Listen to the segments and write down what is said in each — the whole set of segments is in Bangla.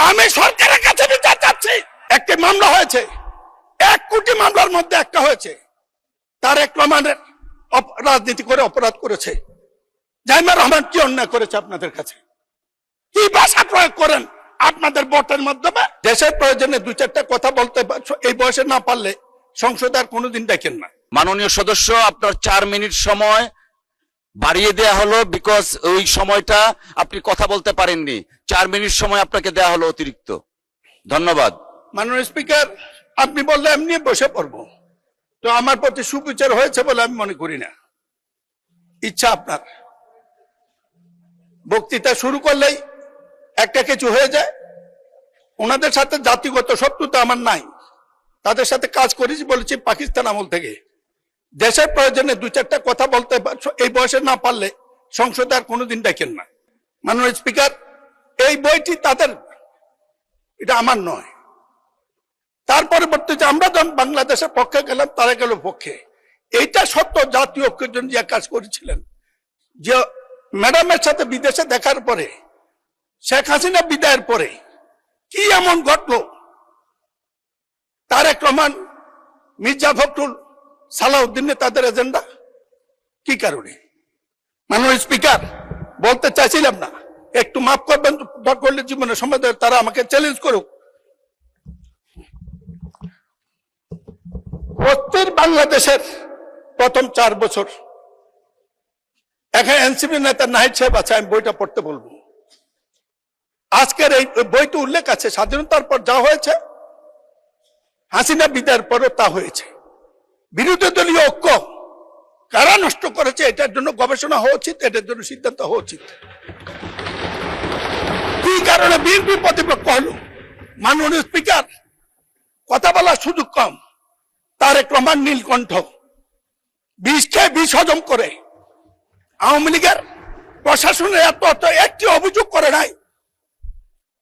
আমি সরকারের কাছে বিচার চাচ্ছি। একটি মামলা হয়েছে, 1 কোটি মামলার মধ্যে একটা হয়েছে। তারেক রহমানের রাজনীতি করে অপরাধ করেছে। জাইমা রহমান কি অন্যায় করেছে আপনাদের কাছে? কি ভাষা প্রয়োগ করেন আপনাদের ভোটের মাধ্যমে? দেশের প্রয়োজনে 2-4টা কথা বলতে এই বয়সে না পারলে সংসদে আর কোনোদিন ডাকেন না। মাননীয় সদস্য, আপনার 4 মিনিট সময় বাড়িয়ে দেয়া হলো, বিকজ ওই সময়টা আপনি কথা বলতে পারেননি। 4 মিনিট সময় আপনাকে দেয়া হলো অতিরিক্ত। ধন্যবাদ। মাননীয় স্পিকার, আপনি বললে এমনি বসে পড়বো, তো আমার প্রতি সুবিচার হয়েছে বলে আমি মনে করি না। ইচ্ছা আপনার, বক্তৃতা শুরু করলেই একটা কিছু হয়ে যায়। ওনাদের সাথে জাতিগত শত্রুতা আমার নাই, তাদের সাথে কাজ করেছি বলেছি পাকিস্তান আমল থেকে। দেশের প্রয়োজনে 2-4টা কথা বলতে এই বয়সে না পারলে সংসদে আর কোনোদিন ডাকেন না। মাননীয় স্পিকার, এই বইটি তাদের, এটা আমার নয়। তার পরবর্তীতে আমরা যখন বাংলাদেশের পক্ষে গেলাম, তারা গেল পক্ষে। এইটা সত্য, জাতীয় ঐক্যের জন্য যে কাজ করেছিলেন, যে ম্যাডামের সাথে বিদেশে দেখার পরে, শেখ হাসিনা বিদায়ের পরে কি এমন ঘটলো? তারেক রহমান, মির্জা ফখরুল, সালাউদ্দিনে তাদের এজেন্ডা কি কারণে? মাননীয় স্পিকার, বলতে চাইছিলাম না, একটু মাফ করবেন, করলে জীবনের সময় তারা আমাকে চ্যালেঞ্জ করুক। অস্থির বাংলাদেশের প্রথম 4 বছর, এখানে এনসিপি নেতা নাহিদ সাহেব আছে, আমি বইটা পড়তে বলবো। আজকের এই বইতে উল্লেখ আছে স্বাধীনতার পর যা হয়েছে, হাসিনা বিদায়ের পরও তা হয়েছে। বিরোধী দলীয় ঐক্য কারা নষ্ট করেছে, এটার জন্য গবেষণা হওয়া উচিত, এটার জন্য সিদ্ধান্ত হওয়া উচিত। কি কারণে বিএনপি প্রতিপক্ষ হলো? মাননীয় স্পিকার, কথা বলার সুযোগ কম। তারেক রহমান নীলকণ্ঠ বিষ খেয়ে বিষ হজম করে আওয়ামী লীগের প্রশাসনের এত একটি অভিযোগ করে নাই।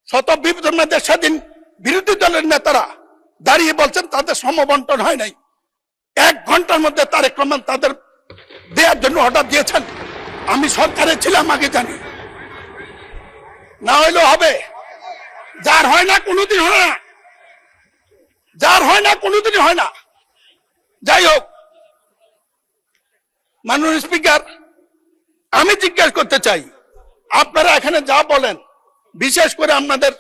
শত বিবেচনাদের সেদিন বিরোধী দলের নেতারা দাঁড়িয়ে বলছেন তাদের সমবন্টন হয় নাই। 1 ঘন্টার মধ্যে তারেক রহমান তাদের দেওয়ার জন্য অর্ডার দিয়েছেন। আমি সরকারে ছিলাম, আগে জানি। না হইলেও হবে, যার হয় না কোনোদিন হয় না, যার হয় না কোনোদিনই হয় না। যাই হোক, মাননীয় স্পিকার, আমি জিজ্ঞেস করতে চাই, আপনারা এখানে যা বলেন, বিশেষ করে আপনাদের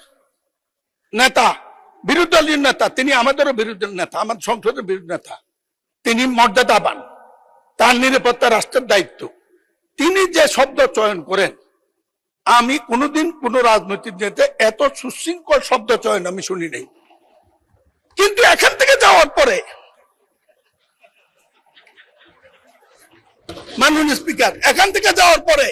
নেতা, বিরোধী দলীয় নেতা, তিনি আমাদেরও বিরোধী নেতা, আমাদের সংসদের বিরোধী নেতা, তিনি মর্যাদাবান, তার নিরাপত্তা রাষ্ট্রের দায়িত্ব। তিনি যে শব্দ চয়ন করেন, আমি কোনোদিন কোন রাজনৈতিক নেতা এত সুশৃঙ্খল শব্দ চয়ন আমি শুনি নাই। কিন্তু এখান থেকে যাওয়ার পরে, মাননীয় স্পিকার, এখান থেকে যাওয়ার পরে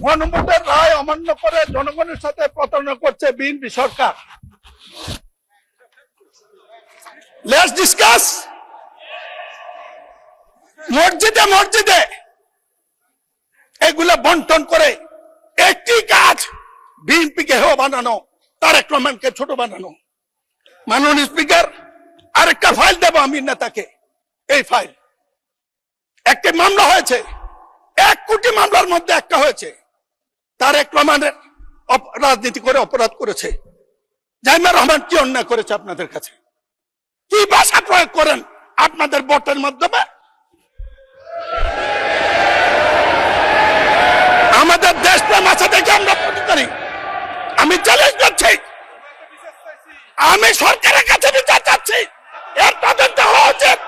গণভোটের রায় অমান্য করে জনগণের সাথে প্রতারণা করছে বিএনপি সরকার। Let's discuss. মসজিদে মসজিদে এগুলা বন্টন করে একটি কাজ, বিএনপিকে হেয় বানানো, তারেক রহমানকে ছোট বানানো। মাননীয় স্পিকার, আরেকটা ফাইল দেব আমি নেতাকে। এই ফাইল, একটি মামলা হয়েছে, 1 কোটি মামলার মধ্যে একটা হয়েছে। তারেক রহমানের রাজনীতি করে অপরাধ করেছে। জাইমা রহমান কি অন্যায় করেছে আপনাদের কাছে? কি ভাষা প্রয়োগ করেন আপনাদের ভোটের মাধ্যমে? আমাদের দেশপ্রেম আছে দেখে আমরা প্রতিকারী। আমি চ্যালেঞ্জ করছি, আমি সরকারের কাছে বিচার চাচ্ছি, এর তদন্ত হওয়া উচিত।